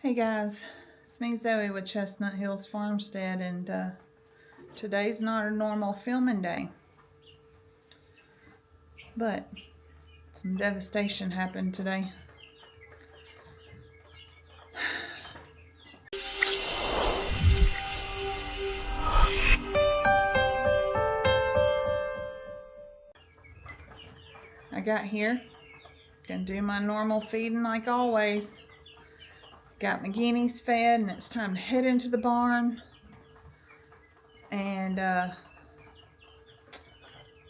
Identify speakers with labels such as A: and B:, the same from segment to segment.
A: Hey guys, it's me Zoe with Chestnut Hills Farmstead, and today's not a normal filming day, but some devastation happened today. I got here, gonna do my normal feeding like always. Got my guineas fed, and it's time to head into the barn. And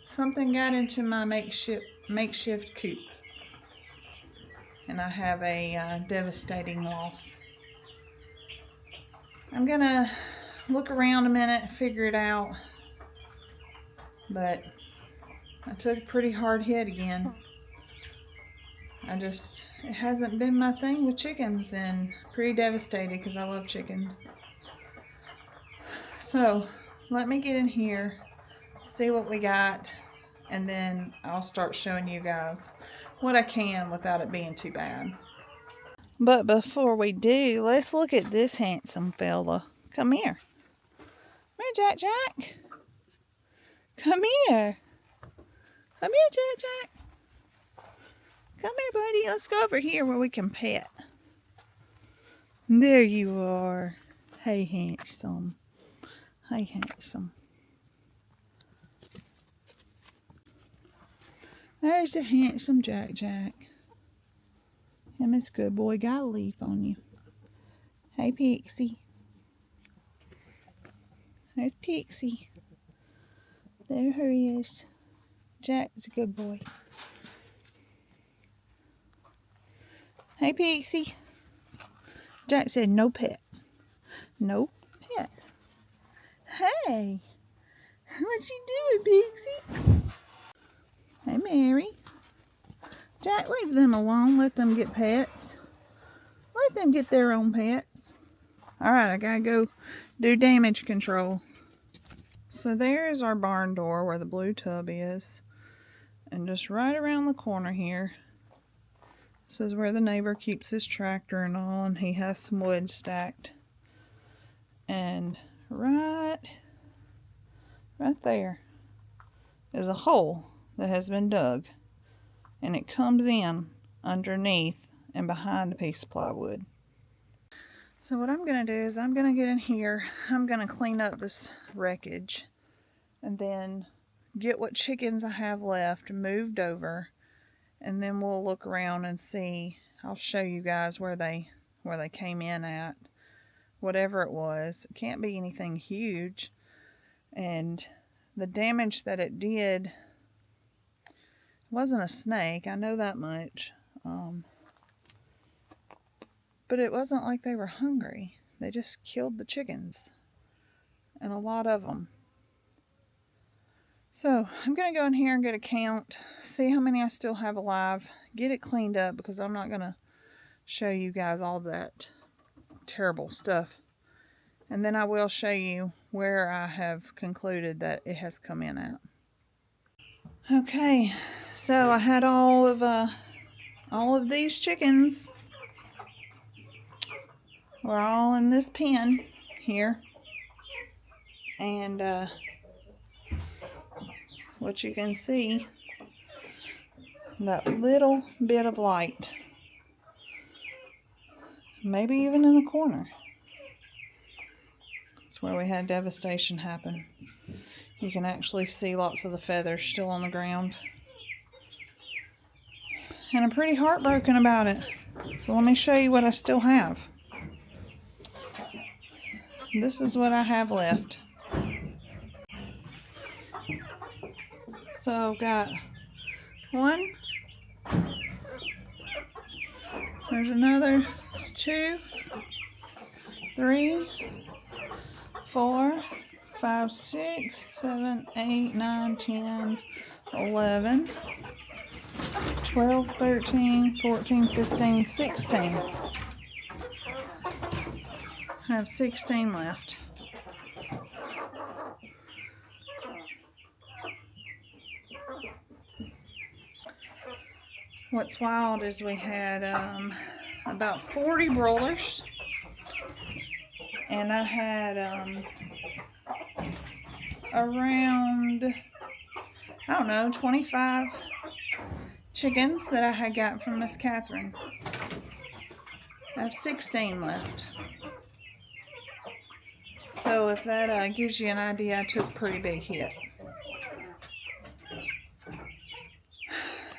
A: something got into my makeshift coop, and I have a devastating loss. I'm gonna look around a minute, figure it out, but I took a pretty hard hit again. It hasn't been my thing with chickens, and pretty devastated because I love chickens. So let me get in here, see what we got, and then I'll start showing you guys what I can without it being too bad. But before we do, let's look at this handsome fella. Come here. Come here, Jack. Come here. Come here, Jack. Come here, buddy. Let's go over here where we can pet. There you are. Hey, handsome. Hey, handsome. There's the handsome Jack. Him is good boy. Got a leaf on you. Hey, Pixie. There's Pixie. There he is. Jack is a good boy. Hey, Pixie. Jack said no pet. No pet. Hey. What you doing, Pixie? Hey, Mary. Jack, leave them alone. Let them get pets. Let them get their own pets. Alright, I gotta go do damage control. So there's our barn door where the blue tub is. And just right around the corner here, this is where the neighbor keeps his tractor and all, and he has some wood stacked. And right there is a hole that has been dug, and it comes in underneath and behind a piece of plywood. So what I'm going to do is I'm going to get in here, I'm going to clean up this wreckage, and then get what chickens I have left moved over, and then we'll look around and see. I'll show you guys where they came in at, whatever it was. It can't be anything huge, and the damage that it did wasn't a snake, I know that much, but it wasn't like they were hungry. They just killed the chickens, and a lot of them. So I'm going to go in here and get a count, see how many I still have alive, get it cleaned up, because I'm not going to show you guys all that terrible stuff. And then I will show you where I have concluded that it has come in at. Okay, so I had all of these chickens were all in this pen here, and what you can see, that little bit of light, maybe even in the corner, that's where we had devastation happen. You can actually see lots of the feathers still on the ground, and I'm pretty heartbroken about it. So let me show you what I still have. This is what I have left. So I've got one, there's another, 2, 3, 4, 5, 6, 7, 8, 9, 10, 11, 12, 13, 14, 15, 16. I have 16 left. What's wild is we had about 40 broilers And I had around, I don't know, 25 chickens that I had got from Miss Catherine. I have 16 left. So if that gives you an idea, I took a pretty big hit.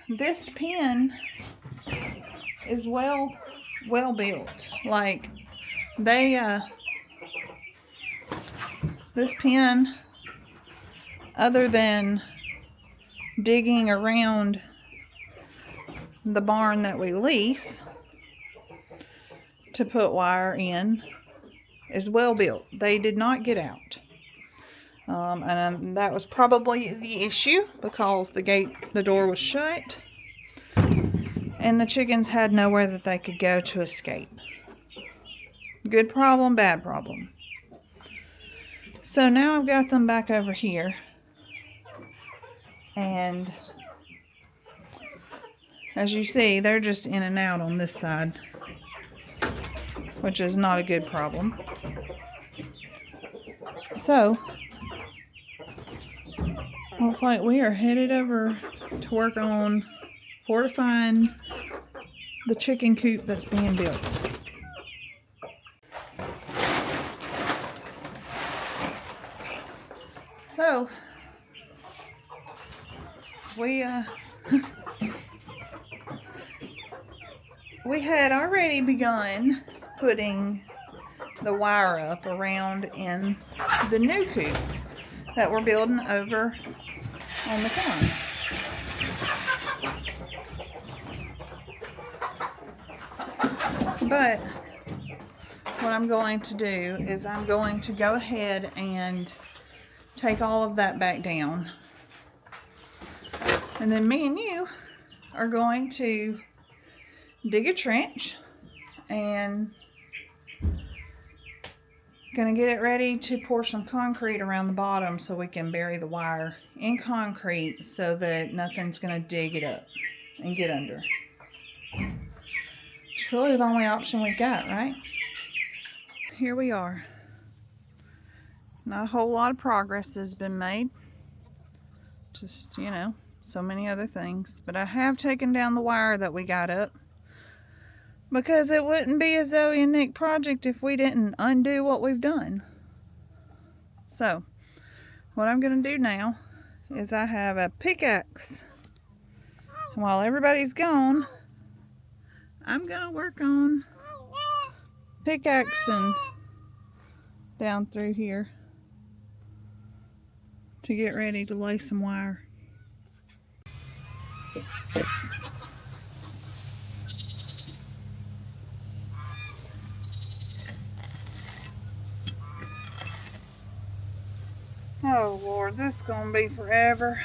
A: This pen is well built. Like this pen, other than digging around the barn that we lease to put wire in, is well built. They did not get out. And that was probably the issue, because the door was shut and the chickens had nowhere that they could go to escape. Good problem, bad problem. So now I've got them back over here, and as you see, they're just in and out on this side, which is not a good problem. So looks like we are headed over to work on fortifying the chicken coop that's being built. So we had already begun putting the wire up around in the new coop that we're building over on the farm. But what I'm going to do is I'm going to go ahead and take all of that back down. And then me and you are going to dig a trench and gonna get it ready to pour some concrete around the bottom so we can bury the wire in concrete so that nothing's gonna dig it up and get under. It's really the only option we've got, right? Here we are. Not a whole lot of progress has been made. Just, you know, so many other things. But I have taken down the wire that we got up, because it wouldn't be a Zoe and Nick project if we didn't undo what we've done. So, what I'm going to do now is I have a pickaxe. And while everybody's gone, I'm going to work on pickaxing down through here to get ready to lay some wire. Oh Lord, this is gonna be forever.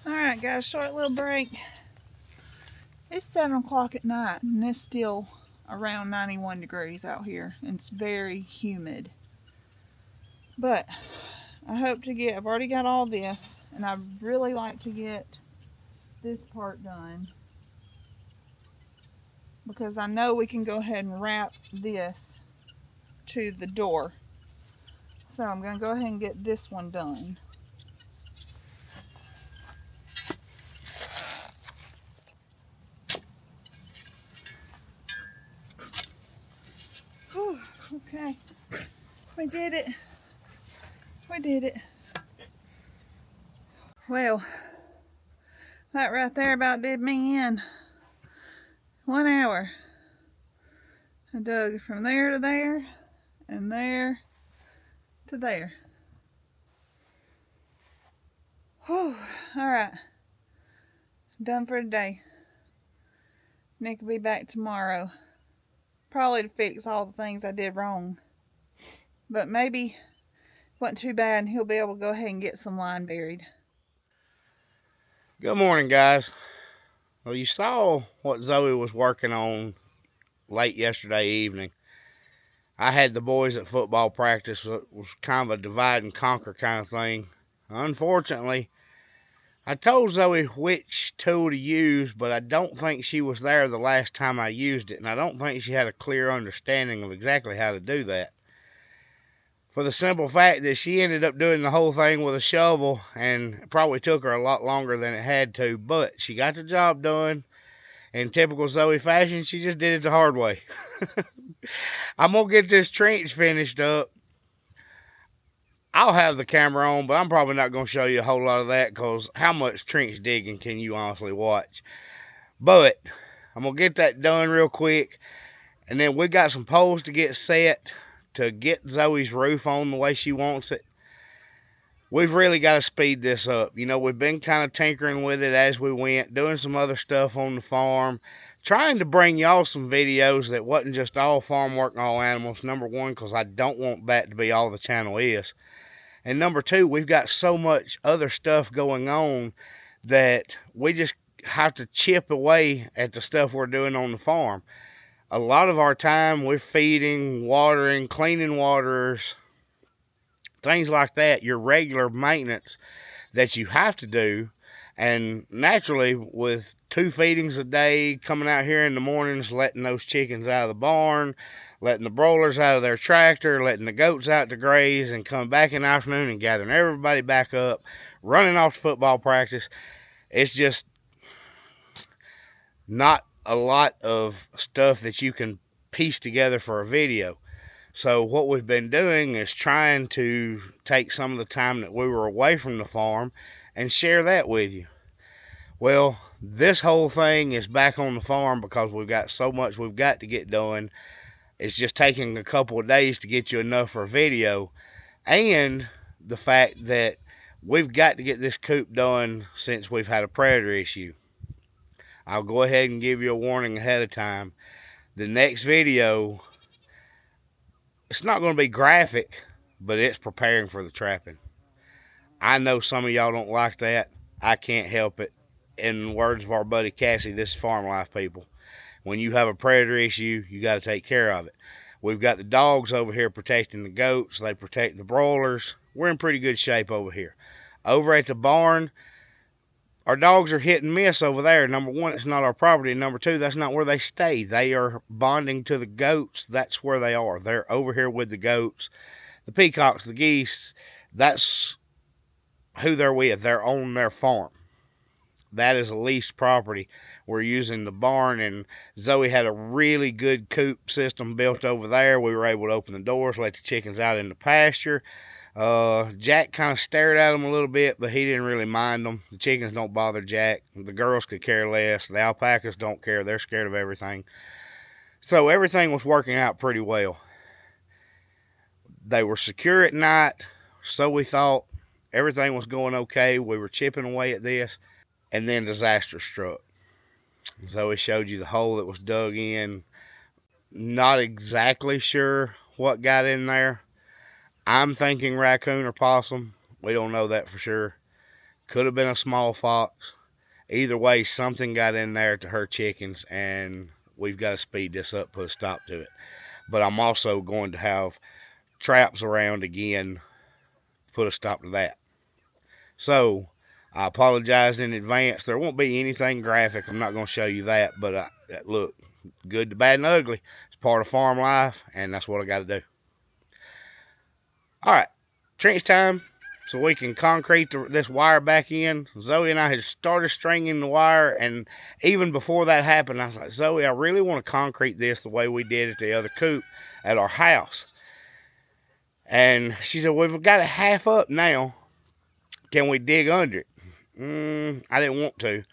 A: Alright, got a short little break. It's 7 o'clock at night and it's still around 91 degrees out here. And it's very humid. But I hope to get, I've already got all this, and I'd really like to get this part done, because I know we can go ahead and wrap this to the door. So I'm going to go ahead and get this one done. Okay. We did it. We did it. Well, that right there about did me in 1 hour. I dug from there to there and there to there. Whew. Alright. Done for today. Nick will be back tomorrow. Probably to fix all the things I did wrong. But maybe it wasn't too bad and he'll be able to go ahead and get some line buried.
B: Good morning, guys. Well, you saw what Zoe was working on late yesterday evening. I had the boys at football practice. It was kind of a divide and conquer kind of thing. Unfortunately, I told Zoe which tool to use, but I don't think she was there the last time I used it, and I don't think she had a clear understanding of exactly how to do that. For the simple fact that she ended up doing the whole thing with a shovel, and it probably took her a lot longer than it had to, but she got the job done. In typical Zoe fashion, she just did it the hard way. I'm going to get this trench finished up. I'll have the camera on, but I'm probably not going to show you a whole lot of that, because how much trench digging can you honestly watch? But I'm going to get that done real quick, and then we got some poles to get set to get Zoe's roof on the way she wants it. We've really got to speed this up. You know, we've been kind of tinkering with it as we went, doing some other stuff on the farm, trying to bring y'all some videos that wasn't just all farm work and all animals. Number one, because I don't want that to be all the channel is. And number two, we've got so much other stuff going on that we just have to chip away at the stuff we're doing on the farm. A lot of our time we're feeding, watering, cleaning waters, things like that, your regular maintenance that you have to do. And naturally, with 2 feedings a day, coming out here in the mornings, letting those chickens out of the barn, letting the broilers out of their tractor, letting the goats out to graze, and coming back in the afternoon and gathering everybody back up, running off to football practice, it's just not a lot of stuff that you can piece together for a video. So what we've been doing is trying to take some of the time that we were away from the farm and share that with you. Well, this whole thing is back on the farm because we've got so much we've got to get done. It's just taking a couple of days to get you enough for a video, and the fact that we've got to get this coop done since we've had a predator issue. I'll go ahead and give you a warning ahead of time. The next video, it's not going to be graphic, but it's preparing for the trapping. I know some of y'all don't like that. I can't help it. In the words of our buddy Cassie, this is farm life, people. When you have a predator issue, you got to take care of it. We've got the dogs over here protecting the goats. They protect the broilers. We're in pretty good shape over here. Over at the barn, our dogs are hit and miss over there. Number one, it's not our property. And number two, that's not where they stay. They are bonding to the goats. That's where they are. They're over here with the goats. The peacocks, the geese, that's who they're with. They're on their farm. That is a leased property. We're using the barn, and Zoe had a really good coop system built over there. We were able to open the doors, let the chickens out in the pasture. Jack kind of stared at them a little bit, but he didn't really mind them. The chickens don't bother Jack. The girls could care less. The alpacas don't care. They're scared of everything. So everything was working out pretty well. They were secure at night, so we thought. Everything was going okay. We were chipping away at this, and then disaster struck. Zoe showed you the hole that was dug in. Not exactly sure what got in there. I'm thinking raccoon or possum. We don't know that for sure. Could have been a small fox. Either way, something got in there to hurt chickens, and we've got to speed this up, put a stop to it. But I'm also going to have traps around again, put a stop to that. So, I apologize in advance. There won't be anything graphic. I'm not going to show you that, but look, good, the bad, and ugly. It's part of farm life, and that's what I got to do. All right, trench time, so we can concrete this wire back in. Zoe and I had started stringing the wire, and even before that happened, I was like, Zoe, I really want to concrete this the way we did at the other coop at our house. And she said, well, we've got it half up now. Can we dig under it? I didn't want to.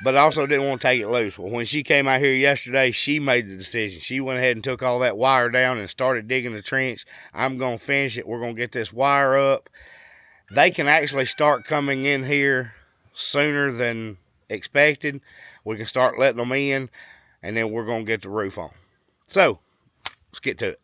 B: But I also didn't want to take it loose. Well, when she came out here yesterday, she made the decision. She went ahead and took all that wire down and started digging the trench. I'm going to finish it. We're going to get this wire up. They can actually start coming in here sooner than expected. We can start letting them in, and then we're going to get the roof on. So, let's get to it.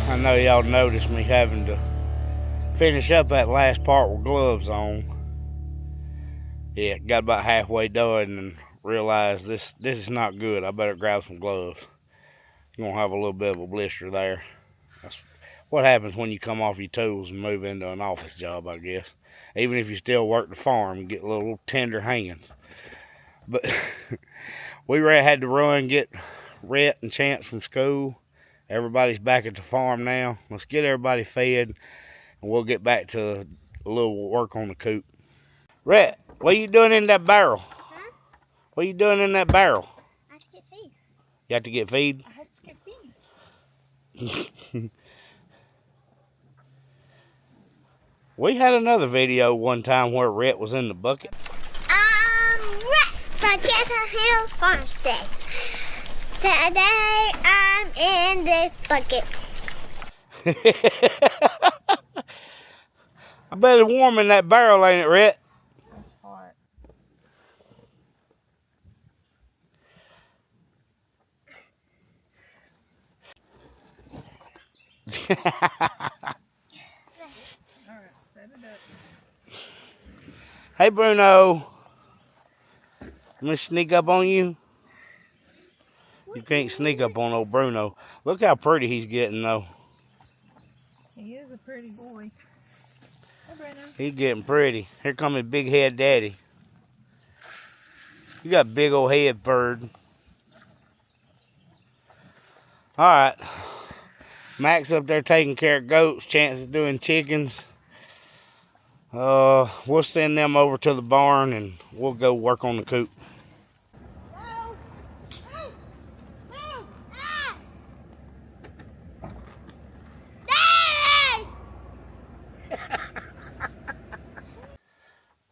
B: I know y'all noticed me having to finish up that last part with gloves on. Yeah, got about halfway done and realized this is not good. I better grab some gloves. You're gonna have a little bit of a blister there. That's what happens when you come off your tools and move into an office job, I guess. Even if you still work the farm, you get a little tender hands. But we had to run, get Rhett and Chance from school. Everybody's back at the farm now. Let's get everybody fed, and we'll get back to a little work on the coop. Rhett, what are you doing in that barrel?
C: Huh?
B: What are you doing in that barrel?
C: I have to get feed.
B: You have to get feed?
A: I have to get feed.
B: We had another video one time where Rhett was in the bucket.
C: Rhett from Chestnut Hill Farmstead. Today I'm in the bucket.
B: I bet it's warm in that barrel, ain't it, Rhett?
A: That's hard. Alright, set it up.
B: Hey, Bruno. Let me sneak up on you. You can't sneak up on old Bruno. Look how pretty he's getting, though.
A: He is a pretty boy. Hey, Bruno.
B: He's getting pretty. Here come his big head daddy. You got a big old head, bird. Alright. Max up there taking care of goats. Chance is doing chickens. We'll send them over to the barn and we'll go work on the coop.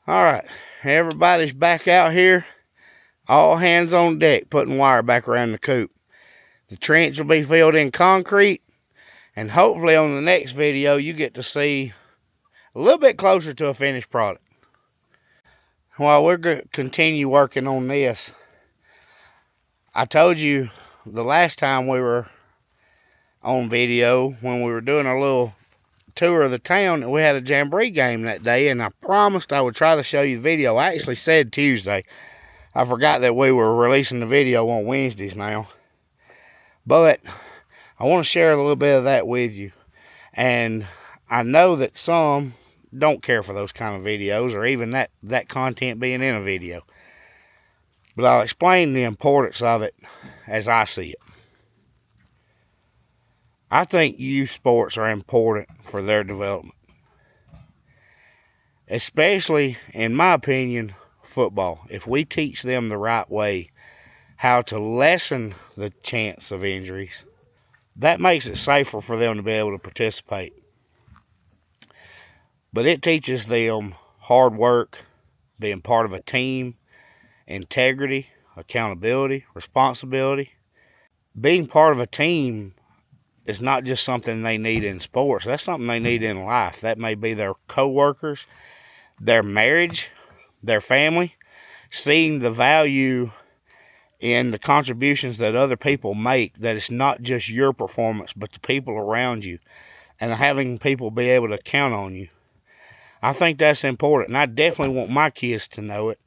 B: Alright, everybody's back out here. All hands on deck putting wire back around the coop. The trench will be filled in concrete. And hopefully on the next video you get to see a little bit closer to a finished product. While we're going to continue working on this, I told you the last time we were on video when we were doing a little tour of the town that we had a jamboree game that day, and I promised I would try to show you the video. I actually said Tuesday. I forgot that we were releasing the video on Wednesdays now. But I want to share a little bit of that with you. And I know that some don't care for those kind of videos or even that content being in a video. But I'll explain the importance of it as I see it. I think youth sports are important for their development. Especially, in my opinion, football. If we teach them the right way, how to lessen the chance of injuries, that makes it safer for them to be able to participate. But it teaches them hard work, being part of a team, integrity, accountability, responsibility. Being part of a team is not just something they need in sports. That's something they need in life. That may be their co-workers, their marriage, their family. Seeing the value in the contributions that other people make, that it's not just your performance, but the people around you. And having people be able to count on you. I think that's important. And I definitely want my kids to know it.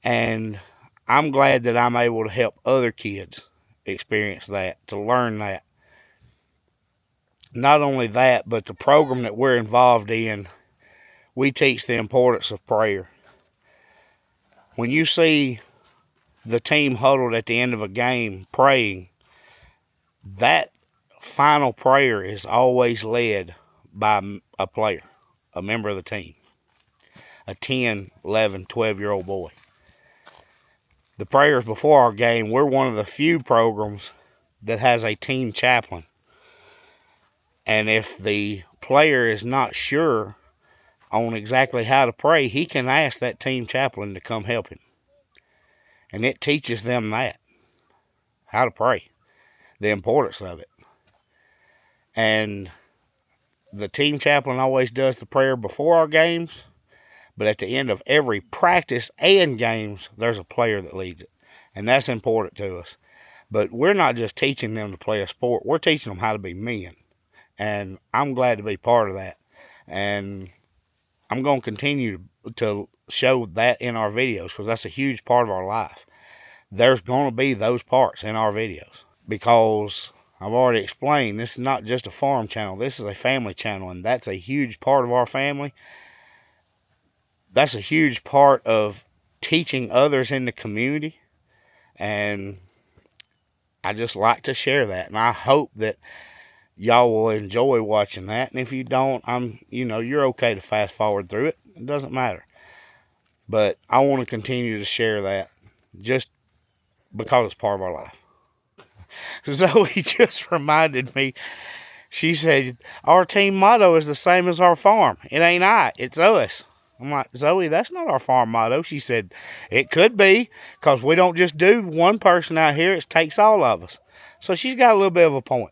B: And I'm glad that I'm able to help other kids experience that, to learn that. Not only that, but the program that we're involved in, we teach the importance of prayer. When you see the team huddled at the end of a game praying, that final prayer is always led by a player, a member of the team, a 10, 11, 12-year-old boy. The prayers before our game, we're one of the few programs that has a team chaplain. And if the player is not sure on exactly how to pray, he can ask that team chaplain to come help him. And it teaches them that, how to pray, the importance of it. And the team chaplain always does the prayer before our games, but at the end of every practice and games, there's a player that leads it. And that's important to us. But we're not just teaching them to play a sport, we're teaching them how to be men. And I'm glad to be part of that. And I'm going to continue to show that in our videos because that's a huge part of our life. There's going to be those parts in our videos because I've already explained this is not just a farm channel. This is a family channel, and that's a huge part of our family. That's a huge part of teaching others in the community, and I just like to share that, and I hope that y'all will enjoy watching that. And if you don't, you're okay to fast forward through it. It doesn't matter. But I want to continue to share that just because it's part of our life. Zoe just reminded me, she said, our team motto is the same as our farm. It ain't I, it's us. I'm like, Zoe, that's not our farm motto. She said, it could be, because we don't just do one person out here, it takes all of us. So she's got a little bit of a point.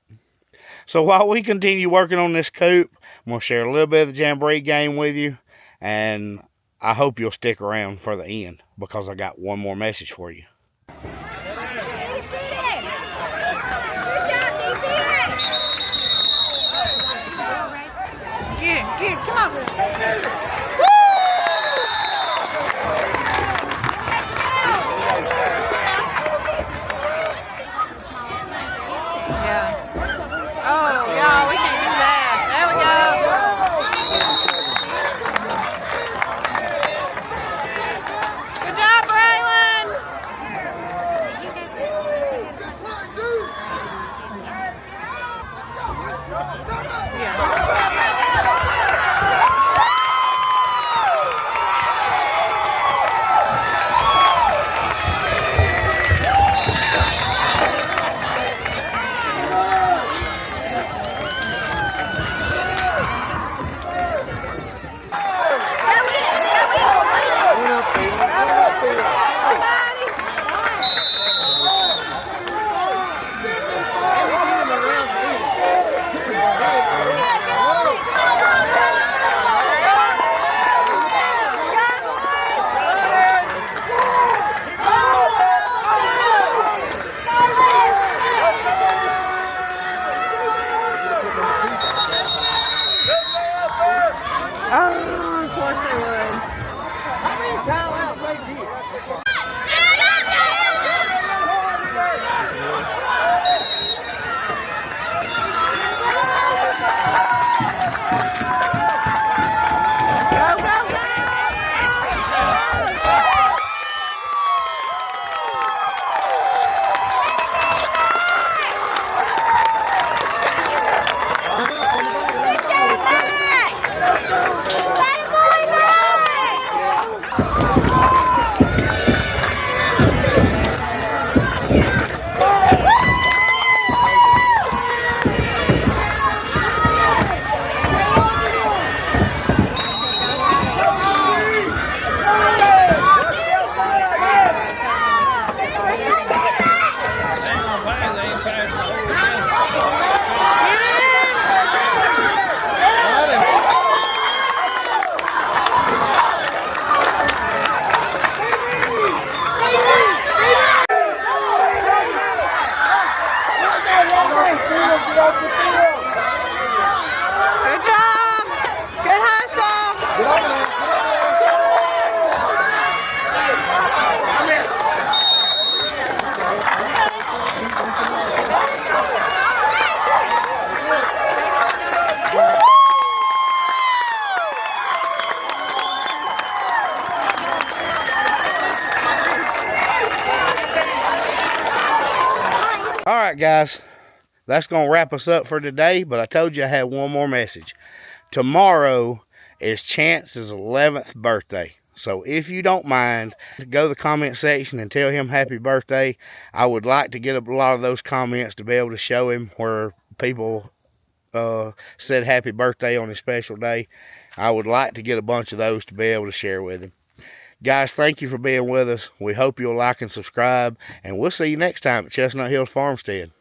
B: So while we continue working on this coop, I'm going to share a little bit of the Jamboree game with you, and I hope you'll stick around for the end, because I got one more message for you.
A: Get it, come on. Woo! Yeah. Oh, y'all, we can't do that. There we go. Good job, Braylon. Yeah. Oh, of course they would. Go, go, go! Good job! Good hustle!
B: All right, guys. that's going to wrap us up for today, but I told you I had one more message. Tomorrow is Chance's 11th birthday. So if you don't mind, go to the comment section and tell him happy birthday. I would like to get a lot of those comments to be able to show him where people said happy birthday on his special day. I would like to get a bunch of those to be able to share with him. Guys, thank you for being with us. We hope you'll like and subscribe, and we'll see you next time at Chestnut Hills Farmstead.